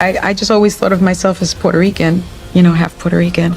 I just always thought of myself as Puerto Rican, you know, half Puerto Rican.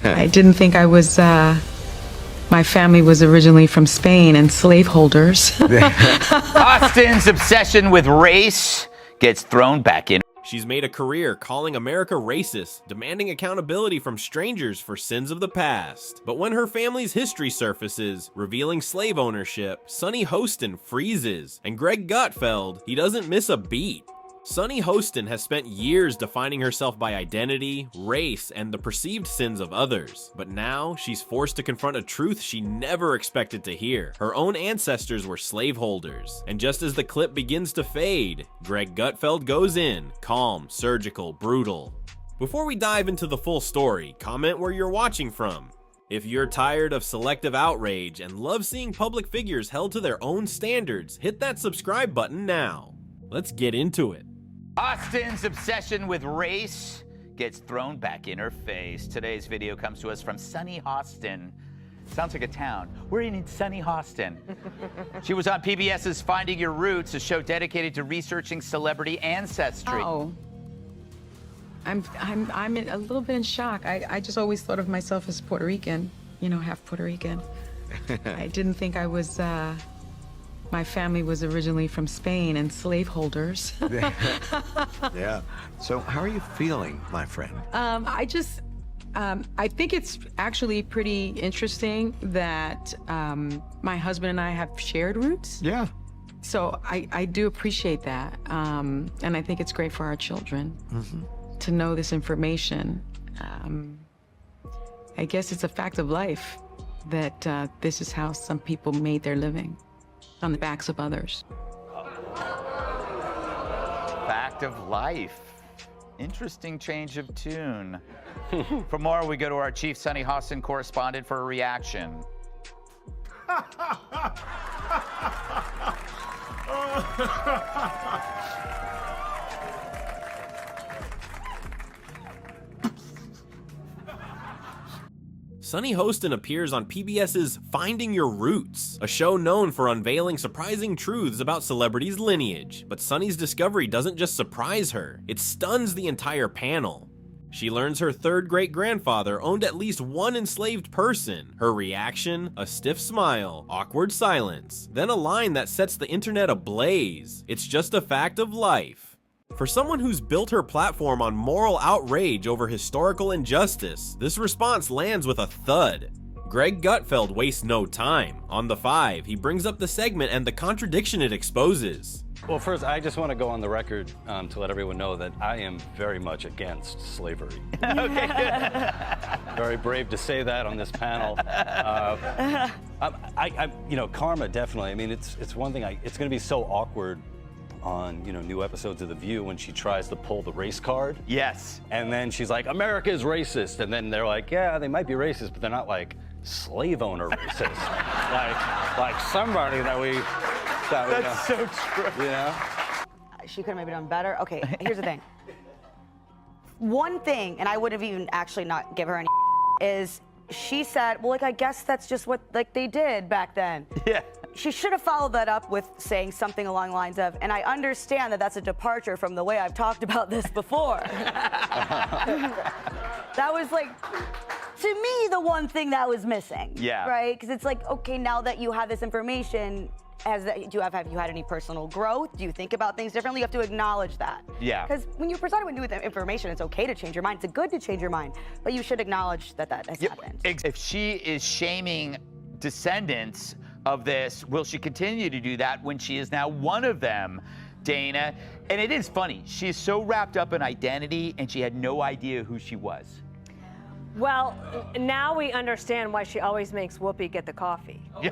I didn't think I was, my family was originally from Spain and slaveholders. Hostin's obsession with race gets thrown back in. She's made a career calling America racist, demanding accountability from strangers for sins of the past. But when her family's history surfaces, revealing slave ownership, Sunny Hostin freezes, and Gutfeld, he doesn't miss a beat. Sunny Hostin has spent years defining herself by identity, race, and the perceived sins of others. But now, she's forced to confront a truth she never expected to hear. Her own ancestors were slaveholders. And just as the clip begins to fade, Gutfeld goes in, calm, surgical, brutal. Before we dive into the full story, comment where you're watching from. If you're tired of selective outrage and love seeing public figures held to their own standards, hit that subscribe button now. Let's get into it. Hostin's obsession with race gets thrown back in her face. Today's video comes to us from Sunny Hostin. Sounds like a town. We're in Sunny Hostin. She was on PBS's Finding Your Roots, a show dedicated to researching celebrity ancestry. Oh, I'm a little bit in shock. I just always thought of myself as Puerto Rican, you know, half Puerto Rican. I didn't think I was, my family was originally from Spain and slaveholders. Yeah. So how are you feeling, my friend? I think it's actually pretty interesting that my husband and I have shared roots. Yeah. So I do appreciate that. And I think it's great for our children to know this information. I guess it's a fact of life that this is how some people made their living, on the backs of others. Fact of life. Interesting change of tune. For more, we go to our chief Sunny Hostin correspondent for a reaction. Sunny Hostin appears on PBS's Finding Your Roots, a show known for unveiling surprising truths about celebrities' lineage. But Sunny's discovery doesn't just surprise her, it stuns the entire panel. She learns her third great-grandfather owned at least one enslaved person. Her reaction? A stiff smile, awkward silence, then a line that sets the internet ablaze. It's just a fact of life. For someone who's built her platform on moral outrage over historical injustice, this response lands with a thud. Gutfeld wastes no time. On the 5, he brings up the segment and the contradiction it exposes. Well, first, I just want to go on the record to let everyone know that I am very much against slavery. Okay, good. Very brave to say that on this panel. You know, karma, definitely. I mean, it's one thing. It's going to be so awkward on, you know, new episodes of The View when she tries to pull the race card. Yes. And then she's like, America is racist. And then they're like, yeah, they might be racist, but they're not like slave owner racist. like somebody that we That's so true. You know? She could have maybe done better. Okay, here's the thing. One thing, and I would have even actually not give her any is she said, well, like, I guess that's just what, like, they did back then. Yeah. She should have followed that up with saying something along the lines of, and I understand that that's a departure from the way I've talked about this before. That was, like, to me, the one thing that was missing. Yeah. Right? Because it's like, okay, now that you have this information, have you had any personal growth? Do you think about things differently? You have to acknowledge that. Yeah. Because when you're presented with new information, it's okay to change your mind. It's good to change your mind, but you should acknowledge that that has happened. If she is shaming descendants of this, will she continue to do that when she is now one of them, Dana? And it is funny. She is so wrapped up in identity, and she had no idea who she was. Well, now we understand why she always makes Whoopi get the coffee. I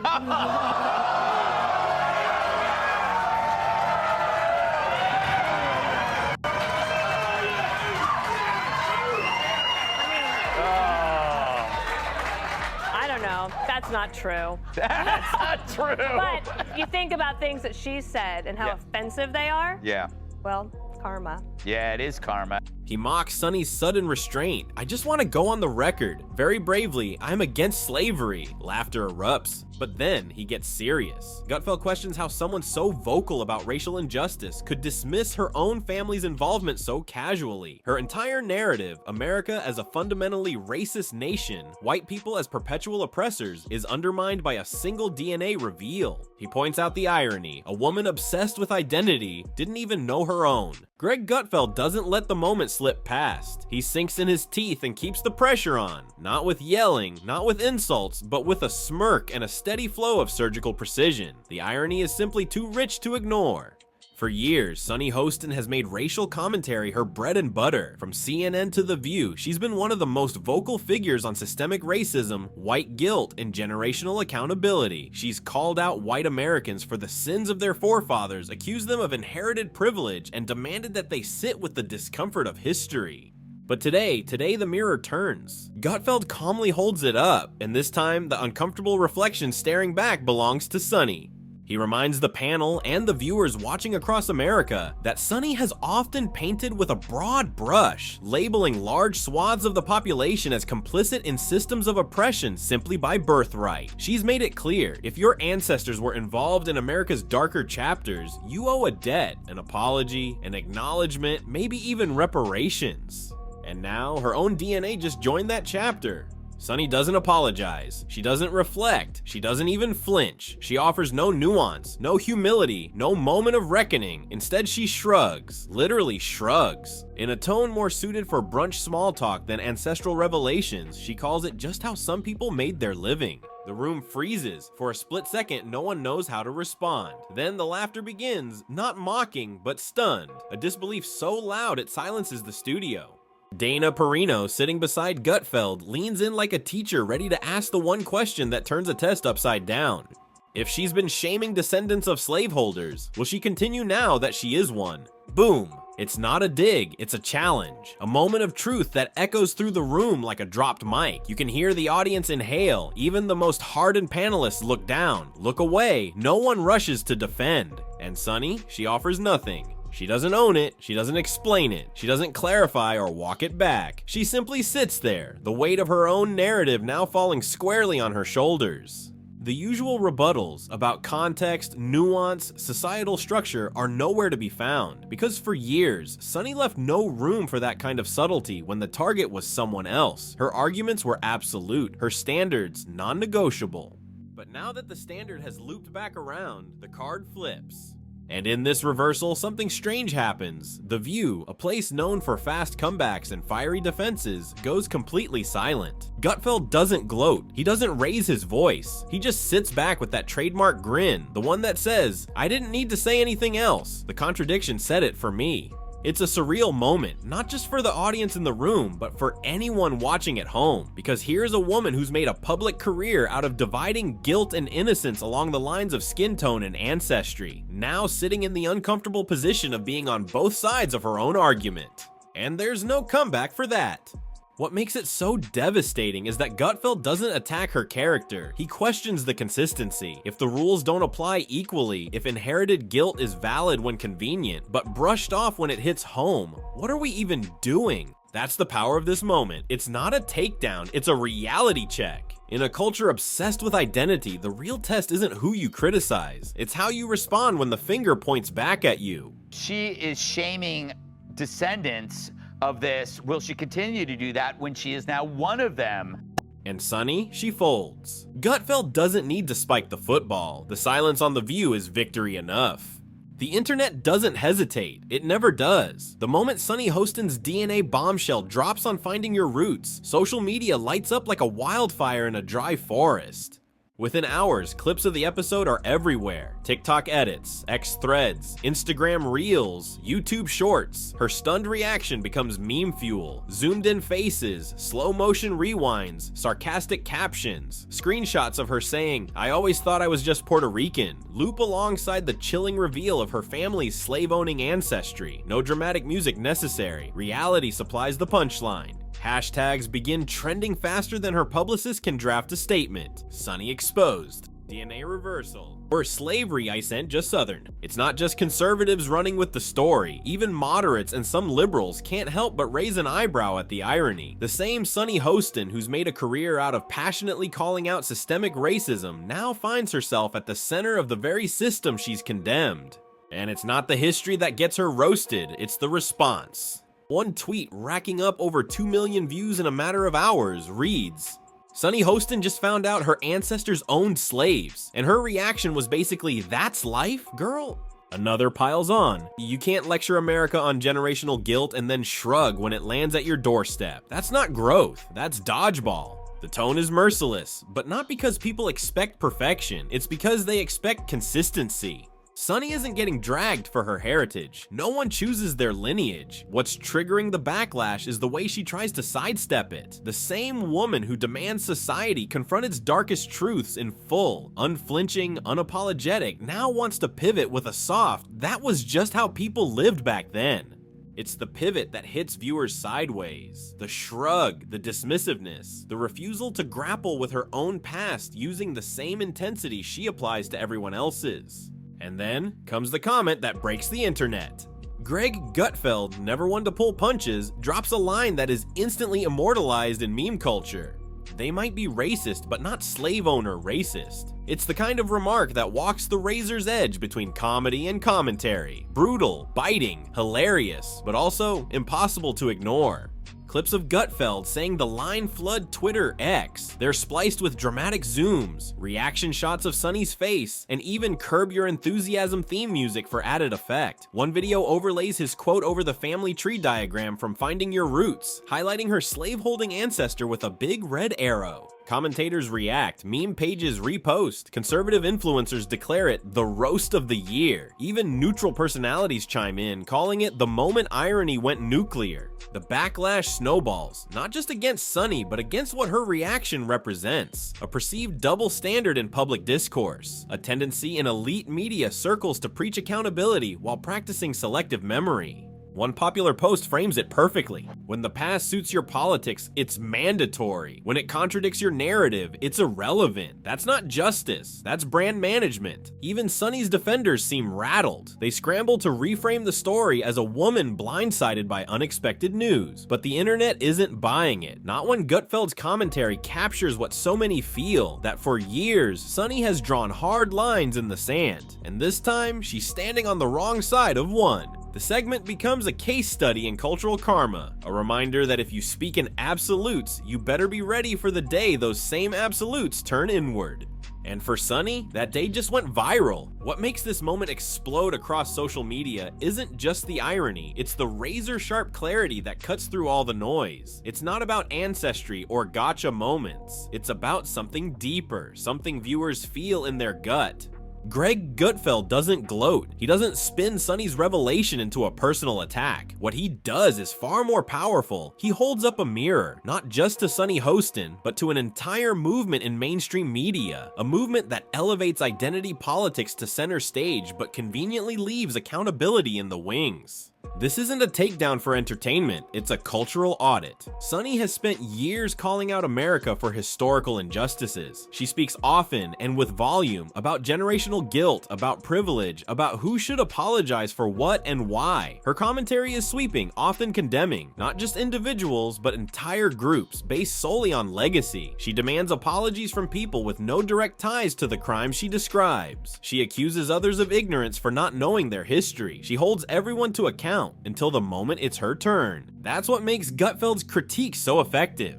don't know. That's not true. That's not true. But you think about things that she said and how offensive they are. Yeah. Well, karma. Yeah, it is karma. He mocks Sunny's sudden restraint. I just want to go on the record. Very bravely, I'm against slavery. Laughter erupts. But then he gets serious. Gutfeld questions how someone so vocal about racial injustice could dismiss her own family's involvement so casually. Her entire narrative, America as a fundamentally racist nation, white people as perpetual oppressors, is undermined by a single DNA reveal. He points out the irony. A woman obsessed with identity didn't even know her own. Greg Gutfeld doesn't let the moment slip past. He sinks in his teeth and keeps the pressure on. Not with yelling, not with insults, but with a smirk and a steady flow of surgical precision. The irony is simply too rich to ignore. For years, Sunny Hostin has made racial commentary her bread and butter. From CNN to The View, she's been one of the most vocal figures on systemic racism, white guilt, and generational accountability. She's called out white Americans for the sins of their forefathers, accused them of inherited privilege, and demanded that they sit with the discomfort of history. But today the mirror turns. Gutfeld calmly holds it up, and this time, the uncomfortable reflection staring back belongs to Sunny. He reminds the panel and the viewers watching across America that Sunny has often painted with a broad brush, labeling large swaths of the population as complicit in systems of oppression simply by birthright. She's made it clear, if your ancestors were involved in America's darker chapters, you owe a debt, an apology, an acknowledgement, maybe even reparations. And now, her own DNA just joined that chapter. Sunny doesn't apologize, she doesn't reflect, she doesn't even flinch, she offers no nuance, no humility, no moment of reckoning. Instead, she shrugs, literally shrugs. In a tone more suited for brunch small talk than ancestral revelations, she calls it just how some people made their living. The room freezes. For a split second, no one knows how to respond. Then the laughter begins, not mocking, but stunned, a disbelief so loud it silences the studio. Dana Perino, sitting beside Gutfeld, leans in like a teacher ready to ask the one question that turns a test upside down. If she's been shaming descendants of slaveholders, will she continue now that she is one? Boom. It's not a dig, it's a challenge. A moment of truth that echoes through the room like a dropped mic. You can hear the audience inhale, even the most hardened panelists look down, look away, no one rushes to defend. And Sunny, she offers nothing. She doesn't own it, she doesn't explain it, she doesn't clarify or walk it back. She simply sits there, the weight of her own narrative now falling squarely on her shoulders. The usual rebuttals about context, nuance, societal structure are nowhere to be found, because for years, Sunny left no room for that kind of subtlety when the target was someone else. Her arguments were absolute, her standards non-negotiable. But now that the standard has looped back around, the card flips. And in this reversal, something strange happens. The View, a place known for fast comebacks and fiery defenses, goes completely silent. Gutfeld doesn't gloat, he doesn't raise his voice. He just sits back with that trademark grin, the one that says, I didn't need to say anything else. The contradiction said it for me. It's a surreal moment, not just for the audience in the room, but for anyone watching at home. Because here's a woman who's made a public career out of dividing guilt and innocence along the lines of skin tone and ancestry, now sitting in the uncomfortable position of being on both sides of her own argument. And there's no comeback for that. What makes it so devastating is that Gutfeld doesn't attack her character. He questions the consistency. If the rules don't apply equally, if inherited guilt is valid when convenient, but brushed off when it hits home, what are we even doing? That's the power of this moment. It's not a takedown, it's a reality check. In a culture obsessed with identity, the real test isn't who you criticize. It's how you respond when the finger points back at you. She is shaming descendants of this. Will she continue to do that when she is now one of them? And Sunny, she folds. Gutfeld doesn't need to spike the football. The silence on The View is victory enough. The internet doesn't hesitate. It never does. The moment Sunny Hostin's DNA bombshell drops on Finding Your Roots, social media lights up like a wildfire in a dry forest. Within hours, clips of the episode are everywhere. TikTok edits, X threads, Instagram reels, YouTube shorts. Her stunned reaction becomes meme fuel. Zoomed in faces, slow motion rewinds, sarcastic captions, screenshots of her saying, I always thought I was just Puerto Rican, loop alongside the chilling reveal of her family's slave-owning ancestry. No dramatic music necessary. Reality supplies the punchline. Hashtags begin trending faster than her publicist can draft a statement. Sunny exposed. DNA reversal. Or slavery I sent just Southern. It's not just conservatives running with the story. Even moderates and some liberals can't help but raise an eyebrow at the irony. The same Sunny Hostin, who's made a career out of passionately calling out systemic racism, now finds herself at the center of the very system she's condemned. And it's not the history that gets her roasted, it's the response. One tweet racking up over 2 million views in a matter of hours reads, Sunny Hostin just found out her ancestors owned slaves, and her reaction was basically, that's life, girl? Another piles on. You can't lecture America on generational guilt and then shrug when it lands at your doorstep. That's not growth, that's dodgeball. The tone is merciless, but not because people expect perfection, it's because they expect consistency. Sunny isn't getting dragged for her heritage. No one chooses their lineage. What's triggering the backlash is the way she tries to sidestep it. The same woman who demands society confront its darkest truths in full, unflinching, unapologetic, now wants to pivot with a soft, that was just how people lived back then. It's the pivot that hits viewers sideways. The shrug, the dismissiveness, the refusal to grapple with her own past using the same intensity she applies to everyone else's. And then comes the comment that breaks the internet. Greg Gutfeld, never one to pull punches, drops a line that is instantly immortalized in meme culture. They might be racist, but not slave owner racist. It's the kind of remark that walks the razor's edge between comedy and commentary. Brutal, biting, hilarious, but also impossible to ignore. Clips of Gutfeld saying the line flood Twitter X. They're spliced with dramatic zooms, reaction shots of Sunny's face, and even Curb Your Enthusiasm theme music for added effect. One video overlays his quote over the family tree diagram from Finding Your Roots, highlighting her slave-holding ancestor with a big red arrow. Commentators react, meme pages repost, conservative influencers declare it the roast of the year. Even neutral personalities chime in, calling it the moment irony went nuclear. The backlash snowballs, not just against Sunny, but against what her reaction represents. A perceived double standard in public discourse, a tendency in elite media circles to preach accountability while practicing selective memory. One popular post frames it perfectly. When the past suits your politics, it's mandatory. When it contradicts your narrative, it's irrelevant. That's not justice, that's brand management. Even Sunny's defenders seem rattled. They scramble to reframe the story as a woman blindsided by unexpected news. But the internet isn't buying it. Not when Gutfeld's commentary captures what so many feel, that for years, Sunny has drawn hard lines in the sand. And this time, she's standing on the wrong side of one. The segment becomes a case study in cultural karma, a reminder that if you speak in absolutes, you better be ready for the day those same absolutes turn inward. And for Sunny, that day just went viral. What makes this moment explode across social media isn't just the irony, it's the razor-sharp clarity that cuts through all the noise. It's not about ancestry or gotcha moments. It's about something deeper, something viewers feel in their gut. Greg Gutfeld doesn't gloat. He doesn't spin Sunny's revelation into a personal attack. What he does is far more powerful. He holds up a mirror, not just to Sunny Hostin, but to an entire movement in mainstream media. A movement that elevates identity politics to center stage, but conveniently leaves accountability in the wings. This isn't a takedown for entertainment, it's a cultural audit. Sunny has spent years calling out America for historical injustices. She speaks often and with volume about generational guilt, about privilege, about who should apologize for what and why. Her commentary is sweeping, often condemning, not just individuals, but entire groups, based solely on legacy. She demands apologies from people with no direct ties to the crimes she describes. She accuses others of ignorance for not knowing their history. She holds everyone to account until the moment it's her turn. That's what makes Gutfeld's critique so effective.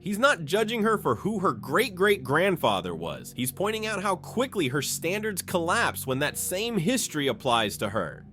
He's not judging her for who her great-great-grandfather was. He's pointing out how quickly her standards collapse when that same history applies to her.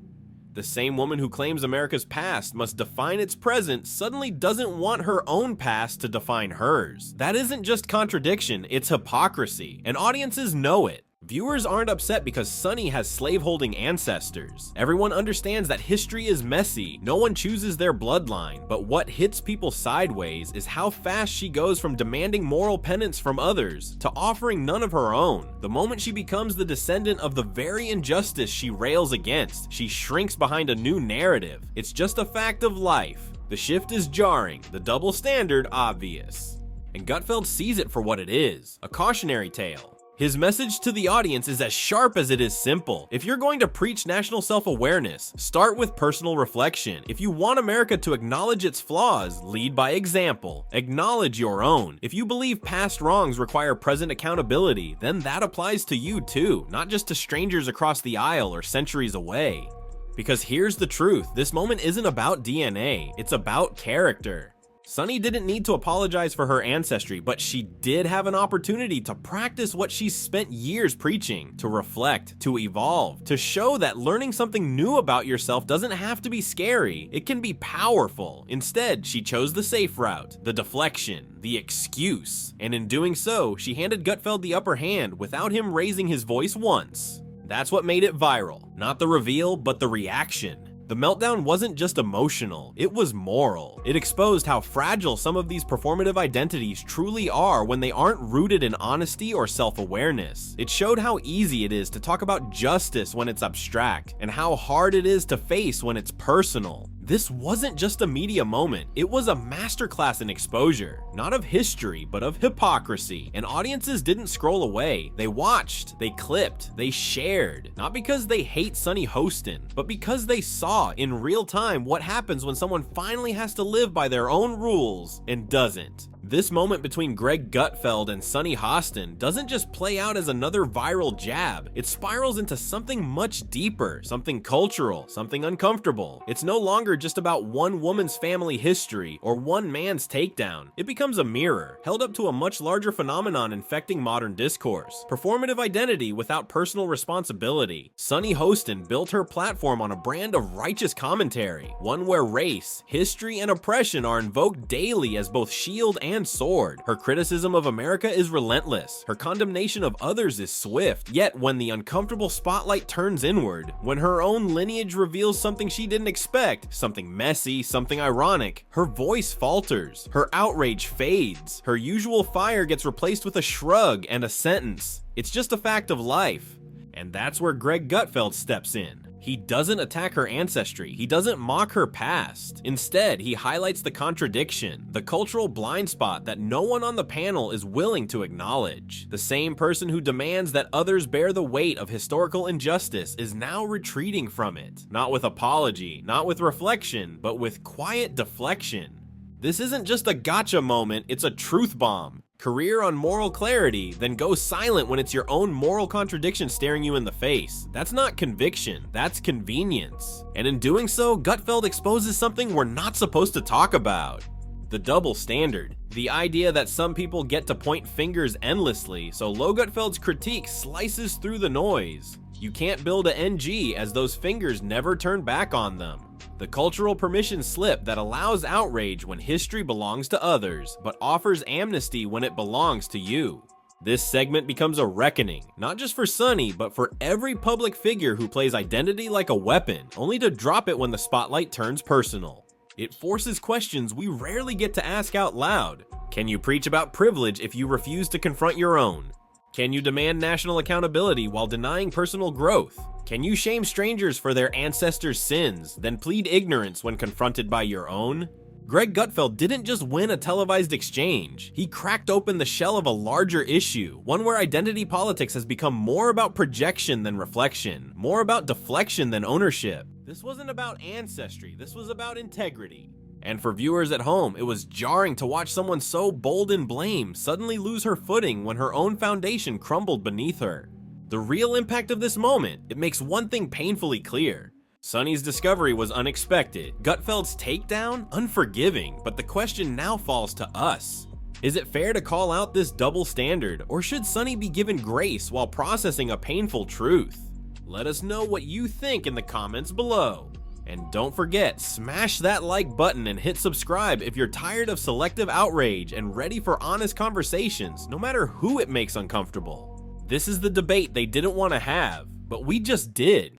The same woman who claims America's past must define its present suddenly doesn't want her own past to define hers. That isn't just contradiction, it's hypocrisy, and audiences know it. Viewers aren't upset because Sunny has slave-holding ancestors. Everyone understands that history is messy, no one chooses their bloodline, but what hits people sideways is how fast she goes from demanding moral penance from others to offering none of her own. The moment she becomes the descendant of the very injustice she rails against, she shrinks behind a new narrative. It's just a fact of life. The shift is jarring, the double standard obvious. And Gutfeld sees it for what it is, a cautionary tale. His message to the audience is as sharp as it is simple. If you're going to preach national self-awareness, start with personal reflection. If you want America to acknowledge its flaws, lead by example. Acknowledge your own. If you believe past wrongs require present accountability, then that applies to you too, not just to strangers across the aisle or centuries away. Because here's the truth, this moment isn't about DNA, it's about character. Sunny didn't need to apologize for her ancestry, but she did have an opportunity to practice what she's spent years preaching, to reflect, to evolve, to show that learning something new about yourself doesn't have to be scary, it can be powerful. Instead, she chose the safe route, the deflection, the excuse, and in doing so, she handed Gutfeld the upper hand without him raising his voice once. That's what made it viral, not the reveal, but the reaction. The meltdown wasn't just emotional, it was moral. It exposed how fragile some of these performative identities truly are when they aren't rooted in honesty or self-awareness. It showed how easy it is to talk about justice when it's abstract, and how hard it is to face when it's personal. This wasn't just a media moment, it was a masterclass in exposure, not of history, but of hypocrisy. And audiences didn't scroll away, they watched, they clipped, they shared. Not because they hate Sunny Hostin, but because they saw in real time what happens when someone finally has to live by their own rules and doesn't. This moment between Greg Gutfeld and Sunny Hostin doesn't just play out as another viral jab, it spirals into something much deeper, something cultural, something uncomfortable. It's no longer just about one woman's family history or one man's takedown. It becomes a mirror, held up to a much larger phenomenon infecting modern discourse. Performative identity without personal responsibility. Sunny Hostin built her platform on a brand of righteous commentary, one where race, history, and oppression are invoked daily as both shield and sword. Her criticism of America is relentless. Her condemnation of others is swift. Yet when the uncomfortable spotlight turns inward, when her own lineage reveals something she didn't expect, something messy, something ironic, her voice falters. Her outrage fades. Her usual fire gets replaced with a shrug and a sentence. It's just a fact of life. And that's where Greg Gutfeld steps in. He doesn't attack her ancestry, he doesn't mock her past. Instead, he highlights the contradiction, the cultural blind spot that no one on the panel is willing to acknowledge. The same person who demands that others bear the weight of historical injustice is now retreating from it. Not with apology, not with reflection, but with quiet deflection. This isn't just a gotcha moment, it's a truth bomb. Career on moral clarity, then go silent when it's your own moral contradiction staring you in the face. That's not conviction, that's convenience. And in doing so, Gutfeld exposes something we're not supposed to talk about. The double standard. The idea that some people get to point fingers endlessly, so Lo Gutfeld's critique slices through the noise. You can't build a NG as those fingers never turn back on them. The cultural permission slip that allows outrage when history belongs to others, but offers amnesty when it belongs to you. This segment becomes a reckoning, not just for Sunny, but for every public figure who plays identity like a weapon, only to drop it when the spotlight turns personal. It forces questions we rarely get to ask out loud. Can you preach about privilege if you refuse to confront your own? Can you demand national accountability while denying personal growth? Can you shame strangers for their ancestors' sins, then plead ignorance when confronted by your own? Greg Gutfeld didn't just win a televised exchange, he cracked open the shell of a larger issue, one where identity politics has become more about projection than reflection, more about deflection than ownership. This wasn't about ancestry, this was about integrity. And for viewers at home, it was jarring to watch someone so bold in blame suddenly lose her footing when her own foundation crumbled beneath her. The real impact of this moment, it makes one thing painfully clear. Sunny's discovery was unexpected, Gutfeld's takedown, unforgiving, but the question now falls to us. Is it fair to call out this double standard, or should Sunny be given grace while processing a painful truth? Let us know what you think in the comments below. And don't forget, smash that like button and hit subscribe if you're tired of selective outrage and ready for honest conversations, no matter who it makes uncomfortable. This is the debate they didn't want to have, but we just did.